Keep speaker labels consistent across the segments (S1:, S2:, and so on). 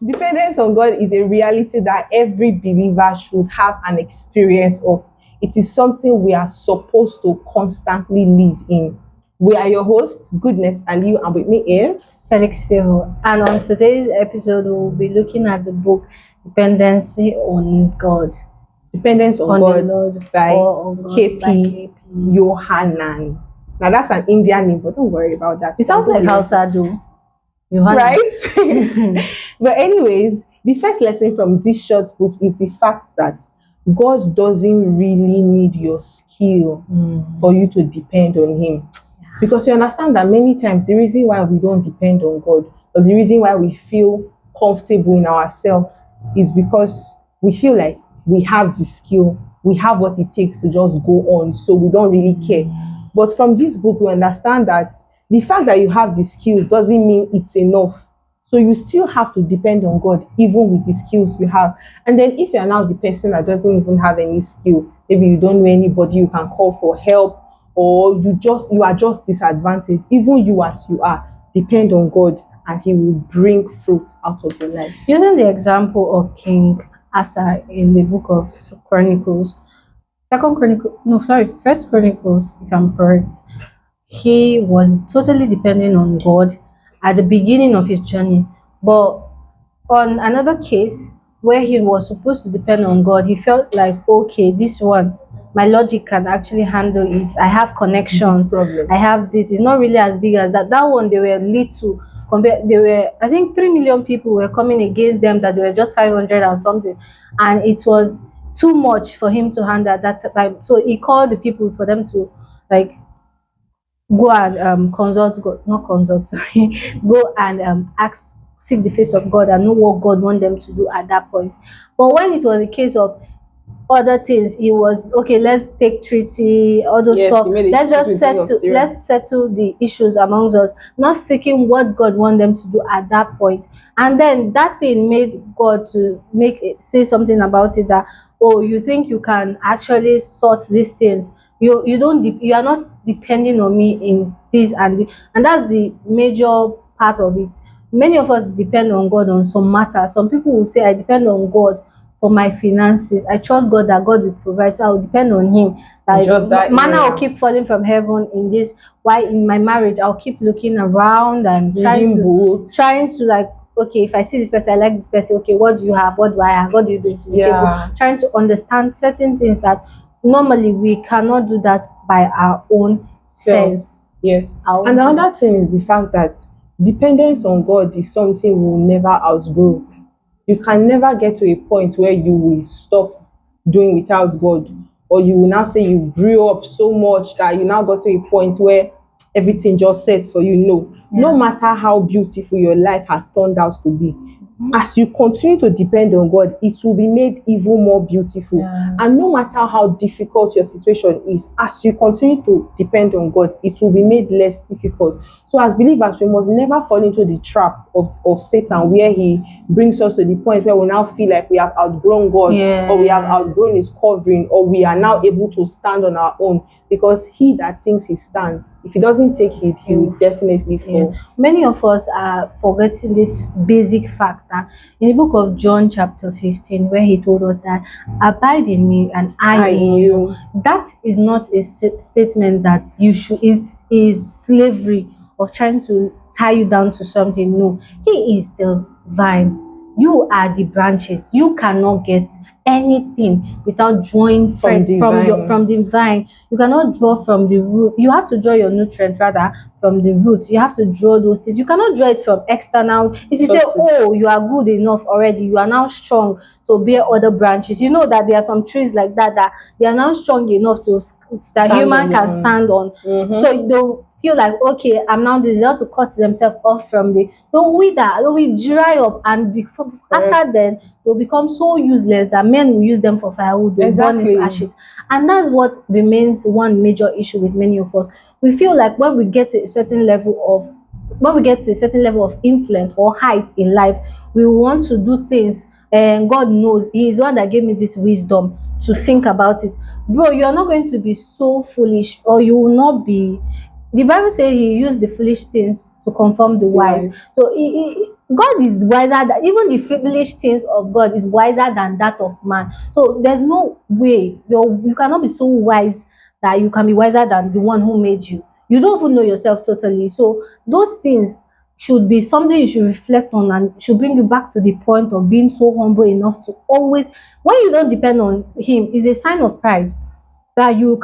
S1: Dependence on God is a reality that every believer should have an experience of. It is something we are supposed to constantly live in. We are your hosts, Goodness and you, and with me is
S2: Felix Favor. And on today's episode, we'll be looking at the book Dependency on God.
S1: Dependence on
S2: On
S1: God
S2: the Lord
S1: by
S2: or on God
S1: KP
S2: by KP.
S1: Yohannan. Now that's an Indian name, but don't worry about that.
S2: It sounds like Hausa though. Yohannan.
S1: Right? But anyways, the first lesson from this short book is the fact that God doesn't really need your skill for you to depend on Him. Because you understand that many times the reason why we don't depend on God, or the reason why we feel comfortable in ourselves, is because we feel like we have the skill, we have what it takes to just go on, so we don't really care. But from this book, we understand that the fact that you have the skills doesn't mean it's enough. So you still have to depend on God, even with the skills you have. And then if you're now the person that doesn't even have any skill, maybe you don't know anybody you can call for help, or you are just disadvantaged, even you as you are, depend on God and He will bring fruit out of your life.
S2: Using the example of King Asa in the book of Chronicles, First Chronicles, if I'm correct, he was totally depending on God at the beginning of his journey. But on another case where he was supposed to depend on God, he felt like, okay, this one, my logic can actually handle it. I have connections.
S1: Problem.
S2: I have this. It's not really as big as that. That one, they were little. They were, I think, 3 million people were coming against them, that they were just 500 and something. And it was too much for him to handle at that time. So he called the people for them to, like, go and consult God, not consult, sorry, go and seek the face of God and know what God wants them to do at that point. But when it was a case of other things, it was okay, let's take treaty, all those stuff. Let's settle the issues amongst us, not seeking what God wants them to do at that point. And then that thing made God to say something about it, that, oh, you think you can actually sort these things. You are not depending on me in this and that's the major part of it. Many of us depend on God on some matters. Some people will say, I depend on God for my finances. I trust God that God will provide, so I will depend on Him. That manna will keep falling from heaven in this. Why in my marriage I'll keep looking around and trying to like, okay, if I see this person, I like this person. Okay, what do you have? What do I have? What do you bring to the table? Trying to understand certain things that normally we cannot do that by our own sense.
S1: Yes. And another thing is the fact that dependence on God is something we'll never outgrow. You can never get to a point where you will stop doing without God, or you will now say you grew up so much that you now got to a point where everything just sets for you. No matter how beautiful your life has turned out to be, as you continue to depend on God, it will be made even more beautiful. And no matter how difficult your situation is, as you continue to depend on God, it will be made less difficult. So as believers, we must never fall into the trap of Satan, where he brings us to the point where we now feel like we have outgrown God, or we have outgrown His covering, or we are now able to stand on our own. Because he that thinks he stands, if he doesn't take it, he will definitely fall.
S2: Many of us are forgetting this basic fact that in the book of John chapter 15, where He told us that abide in me and I in you, that is not a statement that you should, it is slavery of trying to tie you down to something. No, He is the vine, you are the branches. You cannot get anything without drawing from the vine. You cannot draw from the root. You have to draw your nutrient rather from the root. You have to draw those things. You cannot draw it from external. If you say, oh, you are good enough already, you are now strong to bear other branches. You know that there are some trees like that they are now strong enough that human can stand on. So they'll feel like, okay, I'm now this. They have to cut themselves off from they'll wither, they'll dry up, and after then they'll become so useless that men will use them for firewood. They'll burn into ashes. And that's what remains one major issue with many of us. We feel like when we get to a certain level of influence or height in life, we want to do things and God knows He is the one that gave me this wisdom to think about it. Bro, you are not going to be so foolish, or you will not be. The Bible says He used the foolish things to conform the
S1: The
S2: wise.
S1: wise.
S2: So God is wiser than even the foolish things of God is wiser than that of man. So there's no way you cannot be so wise that you can be wiser than the one who made you. You don't even know yourself totally. So those things should be something you should reflect on, and should bring you back to the point of being so humble enough to always, when you don't depend on Him, is a sign of pride, that you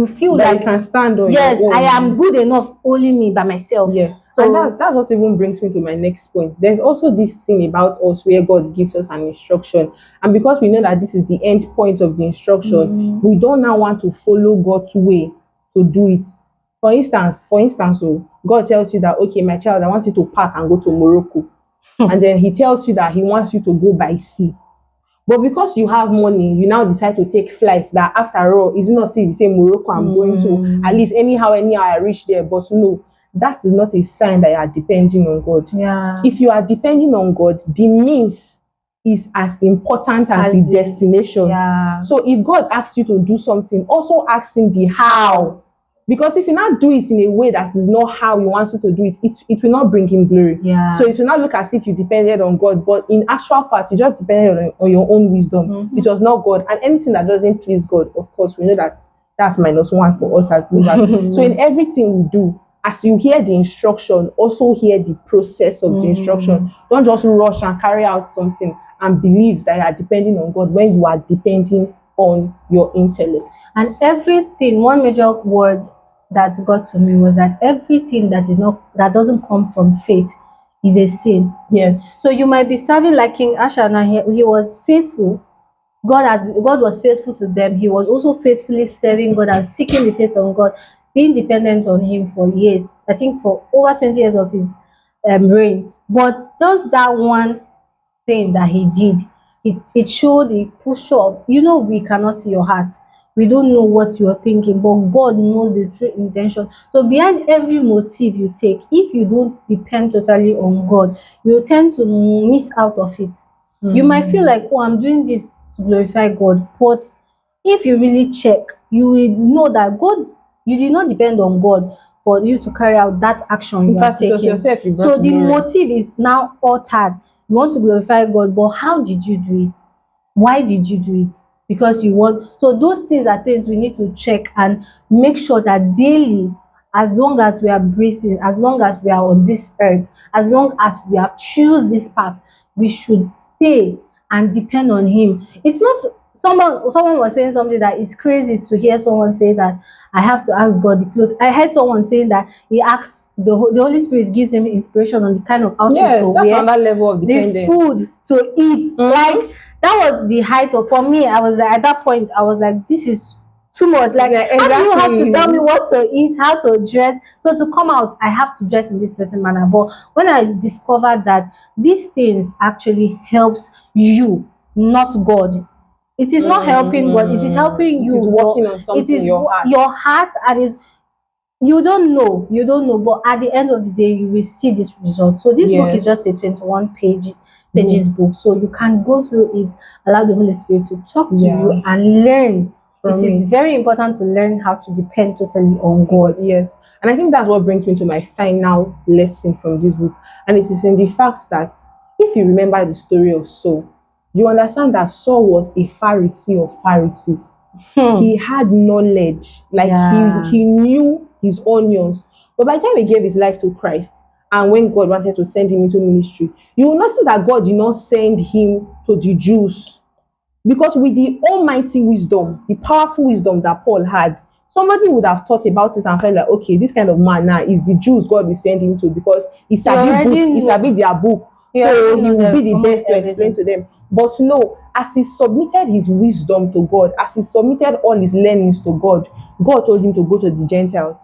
S2: feel
S1: That
S2: like,
S1: you can stand on
S2: yes,
S1: your
S2: I
S1: own.
S2: am good enough, only me by myself.
S1: Yes. And
S2: So
S1: that's what even brings me to my next point. There's also this thing about us where God gives us an instruction. And because we know that this is the end point of the instruction, we don't now want to follow God's way to do it. For instance, God tells you that, okay, my child, I want you to pack and go to Morocco. And then he tells you that he wants you to go by sea. But because you have money, you now decide to take flights that, after all, is not see the same Morocco I'm going to. At least anyhow I reach there. But no, that is not a sign that you are depending on God.
S2: yeah,
S1: If you are depending on God, the means is as important as the destination.
S2: yeah.
S1: So if God asks you to do something, also ask him the how. Because if you not do it in a way that is not how he wants you to do it, it will not bring him glory.
S2: Yeah.
S1: So it will not look as if you depended on God, but in actual fact, you just depended on your own wisdom. It was not God. And anything that doesn't please God, of course, we know that that's -1 for us as believers. So in everything we do, as you hear the instruction, also hear the process of the instruction. Don't just rush and carry out something and believe that you are depending on God when you are depending on your intellect.
S2: And everything, one major word that got to me was that everything that doesn't come from faith is a sin.
S1: Yes.
S2: So you might be serving like King Ashana. He was faithful. God was faithful to them. He was also faithfully serving God and seeking the face of God, being dependent on Him for years. I think for over 20 years of his reign. But just that one thing that he did, it showed a push up. We cannot see your heart. We don't know what you're thinking, but God knows the true intention. So behind every motive you take, if you don't depend totally on God, you tend to miss out of it. You might feel like, oh, I'm doing this to glorify God, but if you really check, you will know that you did not depend on God for you to carry out that action you are
S1: It was
S2: taking.
S1: yourself you brought
S2: So the
S1: glory.
S2: motive is now altered. You want to glorify God, but how did you do it? Why did you do it? Because you want. So those things are things we need to check and make sure that daily, as long as we are breathing, as long as we are on this earth, as long as we have choose this path, we should stay and depend on Him. It's not someone was saying something that it's crazy to hear someone say that I have to ask God the clothes. I heard someone saying that he asks the Holy Spirit gives him inspiration on the kind of outfit to
S1: That's
S2: wear,
S1: another level of
S2: the
S1: dependence.
S2: food to eat. Like that was the height of, for me, I was like, at that point I was like, this is too much. Like,
S1: Yeah,
S2: how do you have to
S1: exactly.
S2: tell me what to eat, how to dress? So to come out, I have to dress in this certain manner. But when I discovered that these things actually helps you, not God. It is not helping God, it is helping you.
S1: It is working on something
S2: it is
S1: in your heart.
S2: your heart, and is you don't know, but at the end of the day you will see this result. So this book is
S1: Yes.
S2: just a 21 pages book, so you can go through it, allow the Holy Spirit to talk to you and learn. It is very important to learn how to depend totally on God.
S1: Yes. And I think that's what brings me to my final lesson from this book. And it is in the fact that if you remember the story of Saul, you understand that Saul was a Pharisee of Pharisees. He had knowledge, like he knew his onions. But by the time he gave his life to Christ, and when God wanted to send him into ministry, you will notice that God did not send him to the Jews. Because with the almighty wisdom, the powerful wisdom that Paul had, somebody would have thought about it and felt like, okay, this kind of man now is the Jews God will send him to, because he sabi their book, so he will be the best to explain to them. But no, as he submitted his wisdom to God, as he submitted all his learnings to God, God told him to go to the Gentiles.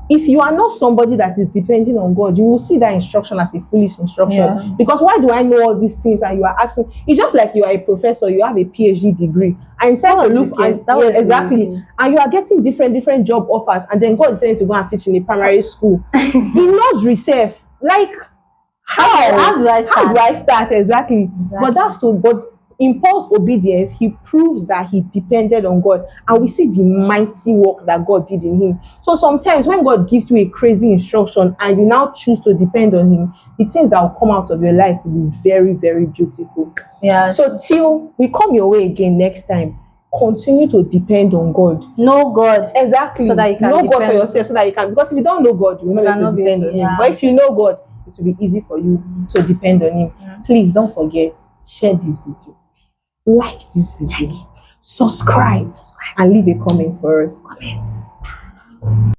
S1: If you are not somebody that is depending on God, you will see that instruction as a foolish instruction. Because why do I know all these things? And you are asking, it's just like you are a professor, you have a PhD degree, and instead to look exactly, and you are getting different job offers, and then God is saying to go and teach in a primary school. He knows reserve. Like,
S2: How do I
S1: How
S2: start?
S1: do I start exactly? But that's to but impulse obedience, he proves that he depended on God, and we see the mighty work that God did in him. So sometimes when God gives you a crazy instruction and you now choose to depend on him, the things that will come out of your life will be very, very beautiful.
S2: Yeah.
S1: So till we come your way again next time, continue to depend on God.
S2: Know God.
S1: Exactly.
S2: So that you can
S1: know God for
S2: depend.
S1: yourself, so that you can, because if you don't know God, you will not be able to depend on him.
S2: Yeah.
S1: But if you know God, it will be easy for you to depend on him. Please don't forget, share this video, like this video, subscribe, and leave a comment for us.
S2: Comments.